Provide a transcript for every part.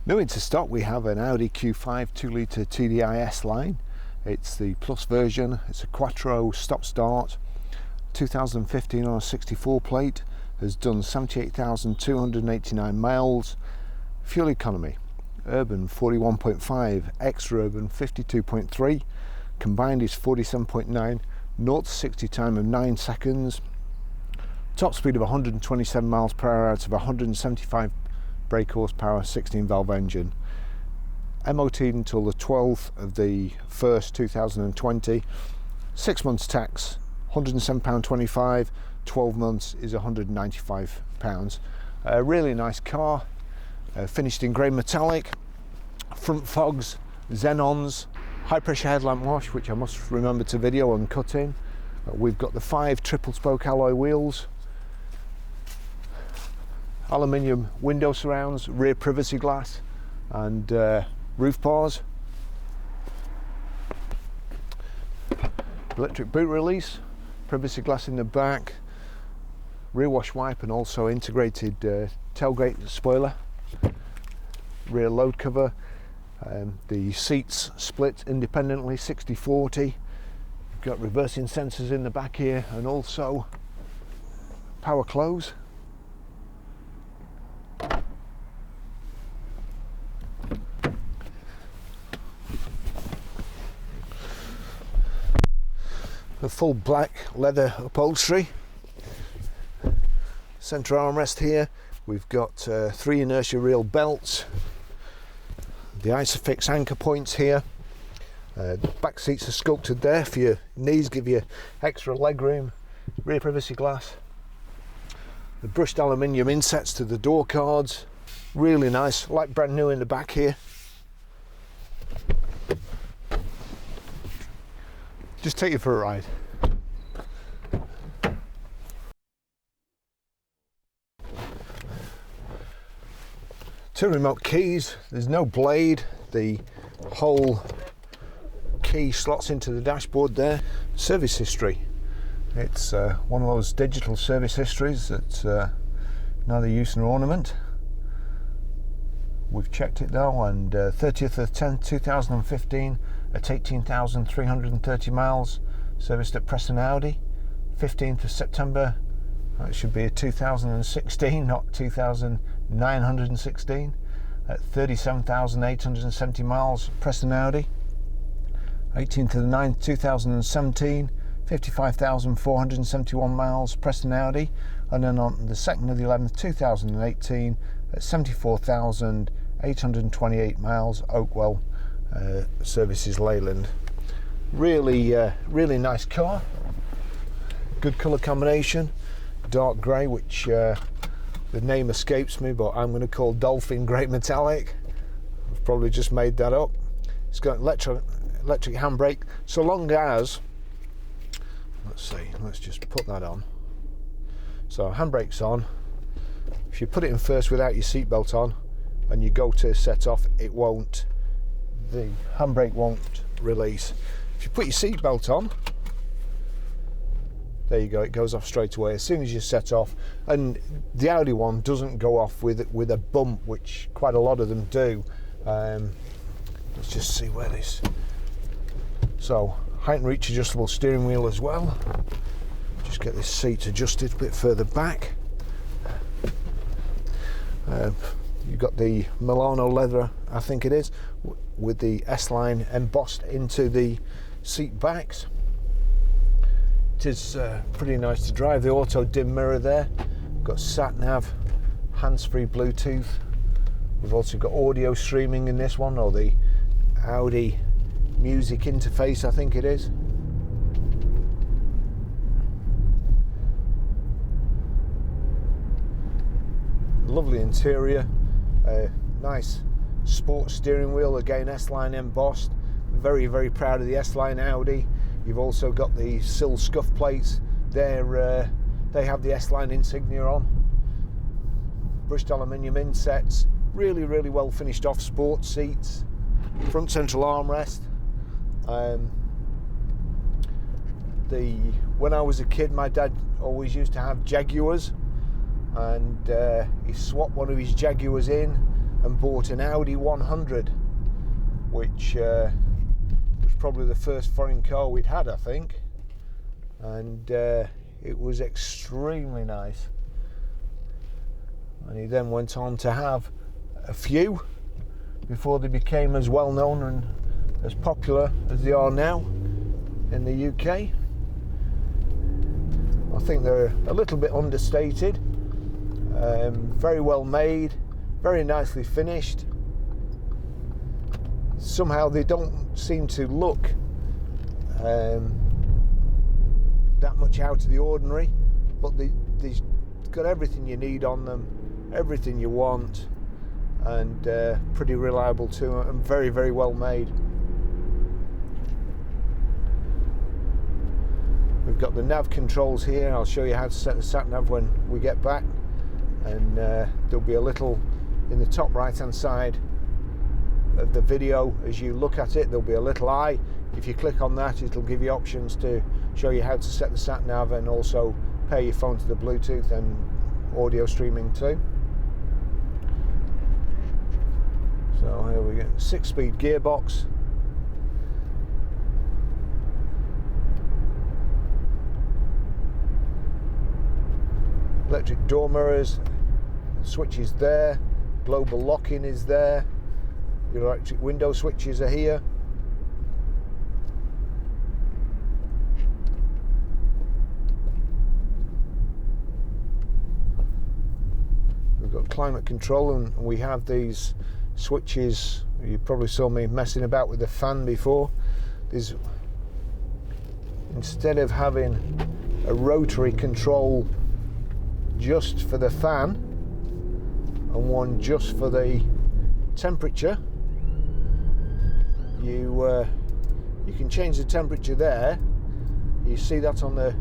New into stock, we have an Audi Q5 2-litre TDI S line. It's the Plus version. It's a quattro stop-start, 2015 on a 64 plate. Has done 78,289 miles. Fuel economy: urban 41.5, extra urban 52.3. Combined is 47.9. 0 to 60 time of 9 seconds. Top speed of 127 miles per hour out of 175 brake horsepower, 16 valve engine. MOT until the 12th of the 1st 2020. 6 months tax £107.25, 12 months is £195. A really nice car, finished in grey metallic, front fogs, xenons, high pressure headlamp wash, which I must remember to video and cut in. We've got the 5 triple spoke alloy wheels, aluminium window surrounds, rear privacy glass and roof bars, electric boot release, privacy glass in the back, rear wash wipe and also integrated tailgate spoiler, rear load cover. The seats split independently 60/40. You've got reversing sensors in the back here and also power close. The full black leather upholstery. Centre armrest here. We've got 3 inertia reel belts. The Isofix anchor points here. Back seats are sculpted there for your knees, give you extra leg room. Rear privacy glass. The brushed aluminium insets to the door cards. Really nice, like brand new in the back here. Just take you for a ride. Two remote keys. There's no blade. The whole key slots into the dashboard there. Service history. It's one of those digital service histories that's neither use nor ornament. We've checked it though, and 30th of 10th 2015 at 18,330 miles, serviced at Preston Audi. 15th of September, it should be a 2016, not 2,916, at 37,870 miles, Preston Audi. 18th of the 9th 2017, 55,471 miles, Preston Audi. And then on the 2nd of the 11th 2018 at 74,828 miles, Oakwell Services Leyland. Really nice car. Good colour combination, dark grey, which the name escapes me, but I'm going to call Dolphin Grey Metallic. I've probably just made that up. It's got electric handbrake, so long as, let's just put that on. So handbrake's on. If you put it in first without your seatbelt on and you go to set off, the handbrake won't release. If you put your seatbelt on, there you go, it goes off straight away as soon as you set off. And the Audi one doesn't go off with a bump, which quite a lot of them do. Let's just see where this. So height and reach adjustable steering wheel as well. Just get this seat adjusted a bit further back. You've got the Milano leather, I think it is, with the S-line embossed into the seat backs. It is pretty nice to drive. The auto dim mirror there. Got sat nav, hands-free Bluetooth. We've also got audio streaming in this one, or the Audi music interface, I think it is. Lovely interior, nice sports steering wheel, again S-line embossed. Very proud of the S-line Audi. You've also got the sill scuff plates there. They have the S-line insignia on. Brushed aluminium insets. Really well finished off sport seats. Front central armrest. When I was a kid, my dad always used to have Jaguars, and he swapped one of his Jaguars in and bought an Audi 100, which was probably the first foreign car we'd had, I think, and it was extremely nice. And he then went on to have a few before they became as well known and as popular as they are now in the UK. I think they're a little bit understated, very well made, very nicely finished. Somehow they don't seem to look that much out of the ordinary, but they've got everything you need on them, everything you want, and pretty reliable too, and very, very well made. We've got the nav controls here. I'll show you how to set the sat nav when we get back, and there'll be a little in the top right hand side of the video. As you look at it, there'll be a little eye. If you click on that, it'll give you options to show you how to set the sat nav and also pair your phone to the Bluetooth and audio streaming too. So here we go, 6-speed gearbox. Electric door mirrors, switch is there, global locking is there, your electric window switches are here. We've got climate control, and we have these switches. You probably saw me messing about with the fan before. There's, instead of having a rotary control just for the fan and one just for the temperature, you can change the temperature there. You see that on the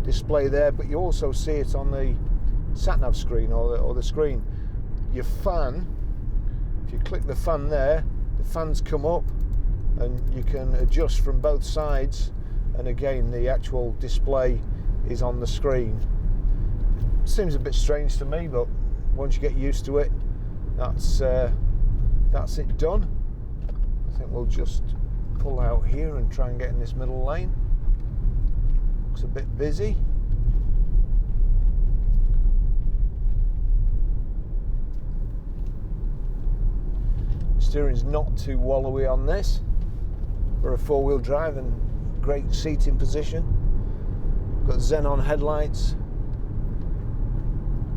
display there, but you also see it on the sat-nav screen or the screen. Your fan, if you click the fan there, the fans come up and you can adjust from both sides, and again the actual display is on the screen. Seems a bit strange to me, but once you get used to it, that's it done. I think we'll just pull out here and try and get in this middle lane. Looks a bit busy. Steering's not too wallowy on this for a four-wheel drive, and great seating position. Got xenon headlights,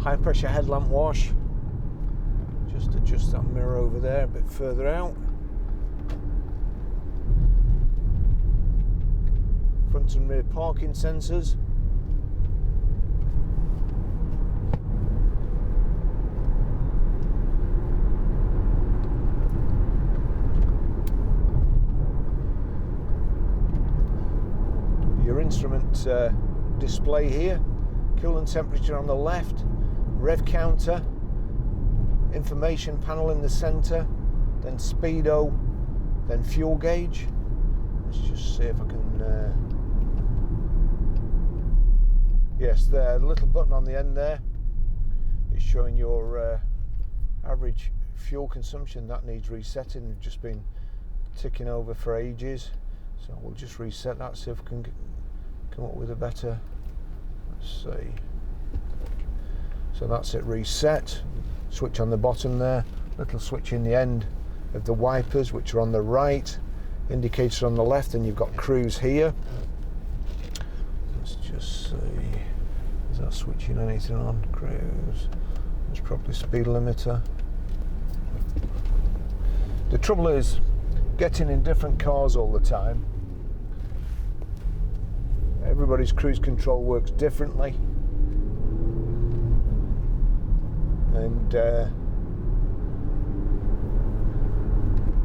high pressure headlamp wash. Just adjust that mirror over there a bit further out. Front and rear parking sensors. Your instrument display here, coolant temperature on the left, rev counter, information panel in the center, then speedo, then fuel gauge. Let's just see if I can yes, there, the little button on the end there is showing your average fuel consumption. That needs resetting. It's just been ticking over for ages, so we'll just reset that, see if we can come up with a better, let's see. So that's it reset. Switch on the bottom there, little switch in the end of the wipers, which are on the right, indicator on the left, and you've got cruise here. Let's just see, is that switching anything on? Cruise, there's probably speed limiter. The trouble is getting in different cars all the time. Everybody's cruise control works differently, and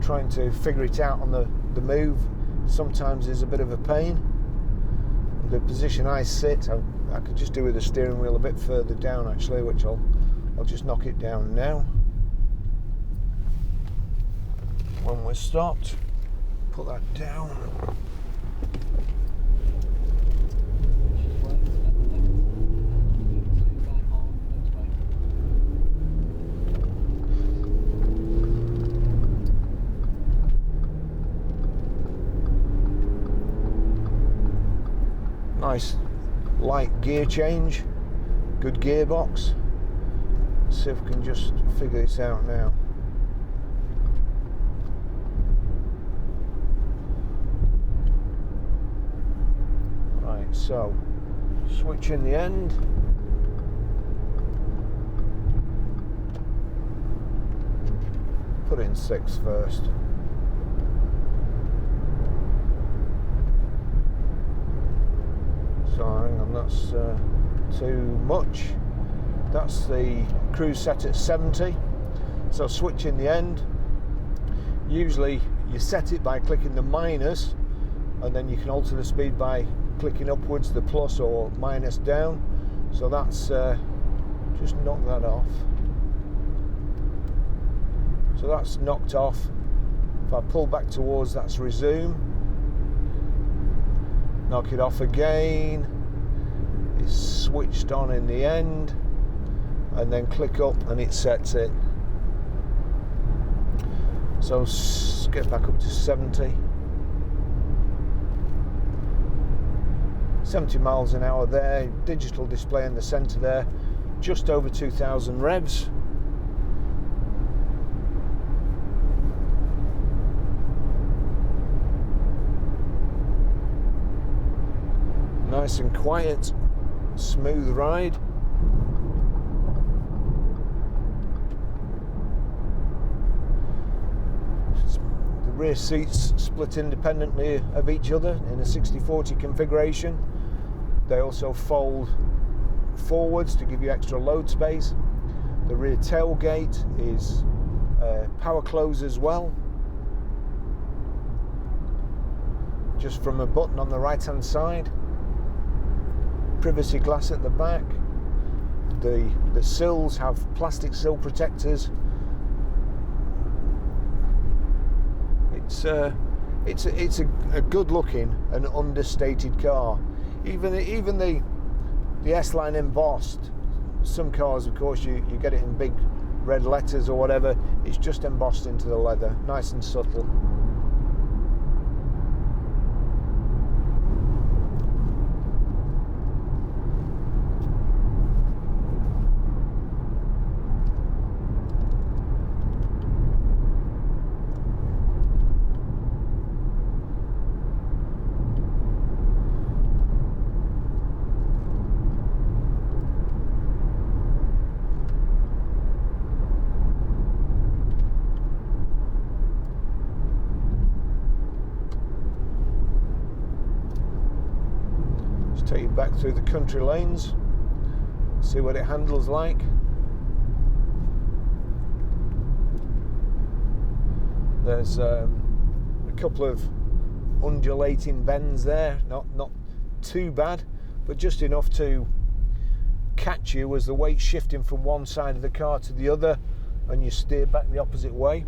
trying to figure it out on the move sometimes is a bit of a pain. The position I sit, I could just do with the steering wheel a bit further down actually, which I'll just knock it down now. When we're stopped, put that down. Nice light gear change, good gearbox. Let's see if we can just figure this out now. Right, so switch in the end. Put in 6 first. So hang on, that's too much. That's the cruise set at 70. So switch in the end. Usually you set it by clicking the minus, and then you can alter the speed by clicking upwards, the plus or minus down. So that's just knock that off. So that's knocked off. If I pull back towards, that's resume. Knock it off again. It's switched on in the end, and then click up and it sets it. So get back up to 70. 70 miles an hour there. Digital display in the center there. Just over 2,000 revs. Nice and quiet, smooth ride. The rear seats split independently of each other in a 60/40 configuration. They also fold forwards to give you extra load space. The rear tailgate is power close as well, just from a button on the right hand side. Privacy glass at the back. The sills have plastic sill protectors. It's a good looking and understated car. Even the S-Line embossed. Some cars, of course, you get it in big red letters or whatever. It's just embossed into the leather, nice and subtle. Take you back through the country lanes, see what it handles like. There's a couple of undulating bends there, not too bad, but just enough to catch you as the weight's shifting from one side of the car to the other and you steer back the opposite way.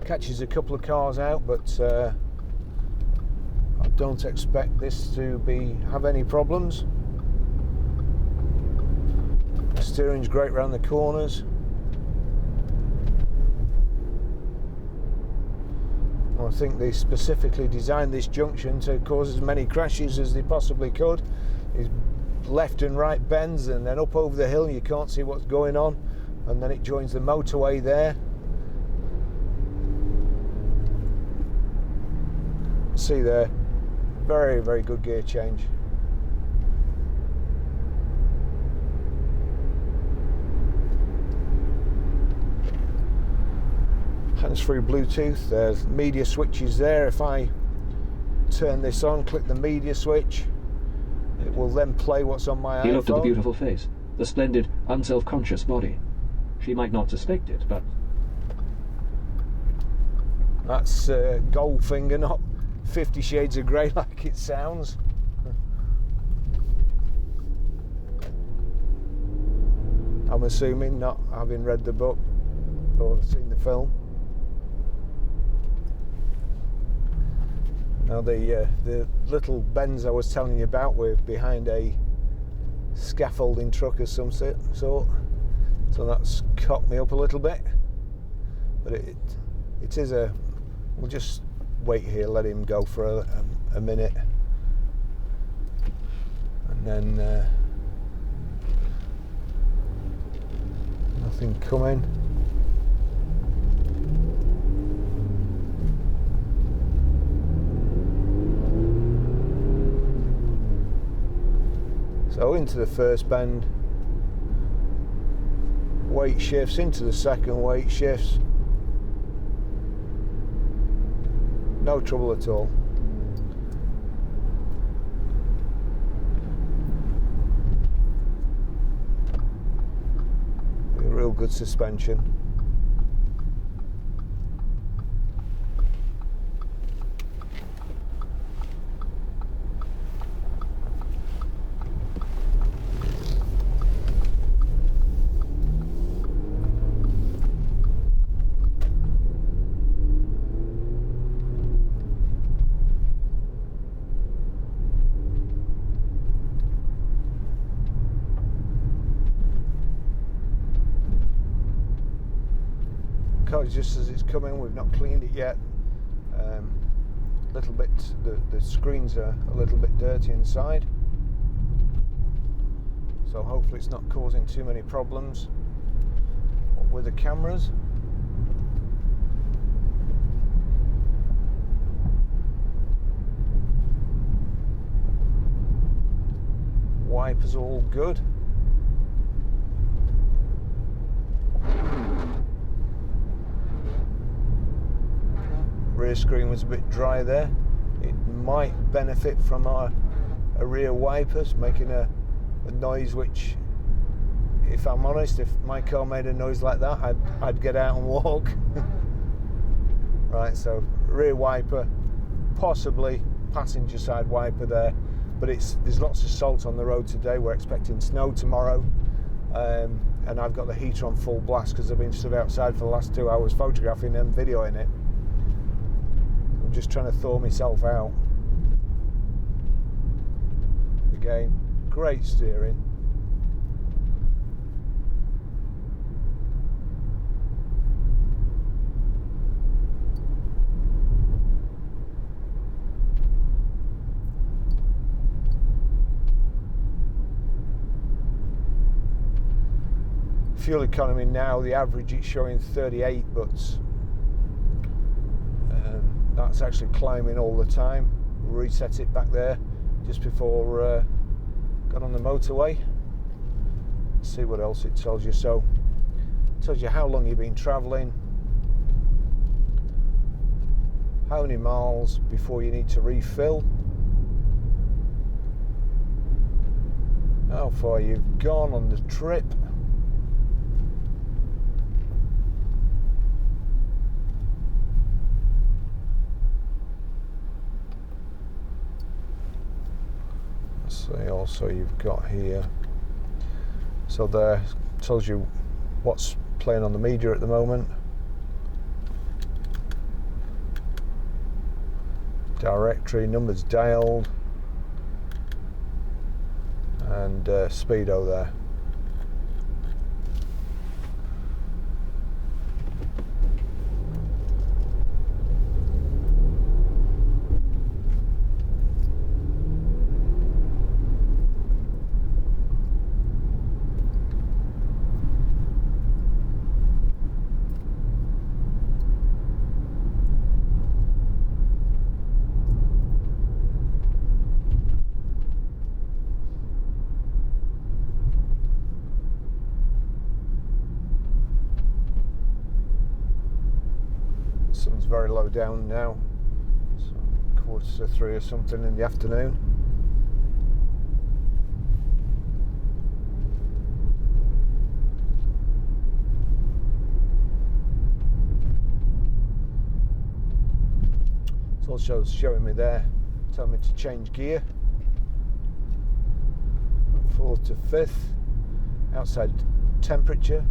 Catches a couple of cars out, but I don't expect this to have any problems. The steering's great around the corners. I think they specifically designed this junction to cause as many crashes as they possibly could. These left and right bends, and then up over the hill you can't see what's going on, and then it joins the motorway there. See there, very, very good gear change. Hands-free Bluetooth, there's media switches there. If I turn this on, click the media switch, it will then play what's on my iPhone. He looked at the beautiful face, the splendid, unself-conscious body. She might not suspect it, but... That's Goldfinger, not 50 Shades of Grey like it sounds. I'm assuming, not having read the book or seen the film. Now the little bends I was telling you about were behind a scaffolding truck of some sort, so that's cocked me up a little bit. But it is a... We'll just wait here, let him go for a minute. and then nothing coming. So into the first bend, weight shifts, into the second, weight shifts. No trouble at all. Real good suspension. Just as it's coming, we've not cleaned it yet. Little bit, the screens are a little bit dirty inside, so hopefully it's not causing too many problems with the cameras. Wipers all good. Rear screen was a bit dry there. It might benefit from a rear wipers making a noise, which, if I'm honest, if my car made a noise like that, I'd get out and walk. Right, so rear wiper, possibly passenger side wiper there, but there's lots of salt on the road today. We're expecting snow tomorrow, and I've got the heater on full blast because I've been stood outside for the last 2 hours photographing and videoing it. Just trying to thaw myself out. Again, great steering. Fuel economy now, the average it's showing 38, but that's actually climbing all the time. Reset it back there just before got on the motorway. Let's see what else it tells you. So it tells you how long you've been travelling, how many miles before you need to refill, how far you've gone on the trip, see. Also you've got here, so there tells you what's playing on the media at the moment, directory, numbers dialed, and speedo there. Sun's very low down now, so 2:45 or something in the afternoon. It's also showing me there, telling me to change gear from 4th to 5th, outside temperature.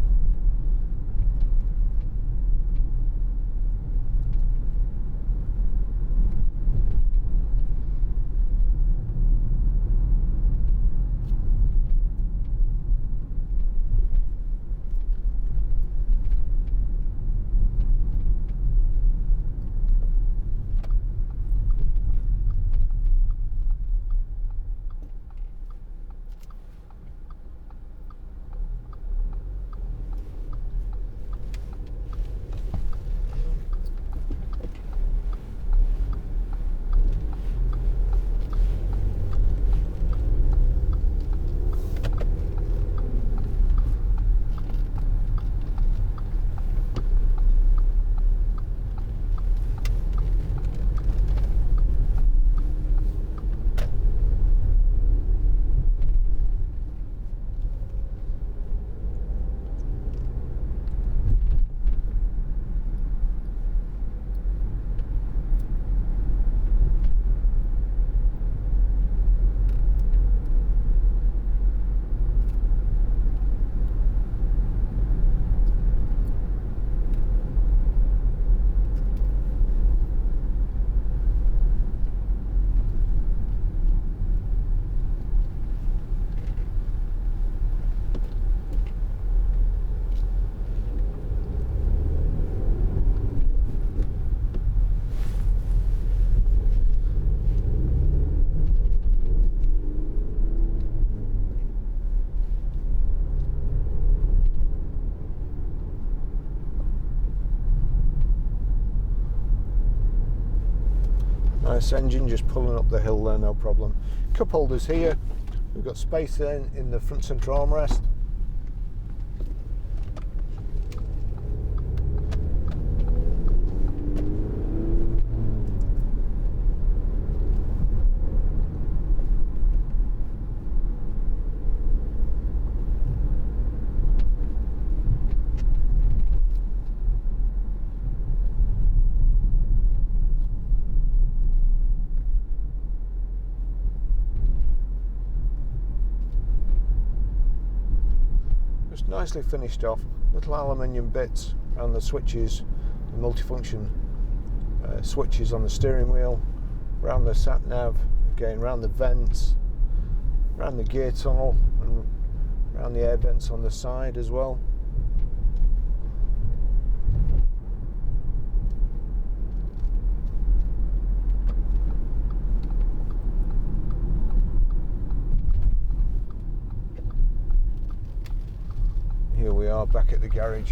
S engine just pulling up the hill there, no problem. Cup holders here. We've got space then in the front centre armrest. Just nicely finished off, little aluminium bits around the switches, the multifunction switches on the steering wheel, around the sat nav, again around the vents, around the gear tunnel, and around the air vents on the side as well. Here we are back at the garage.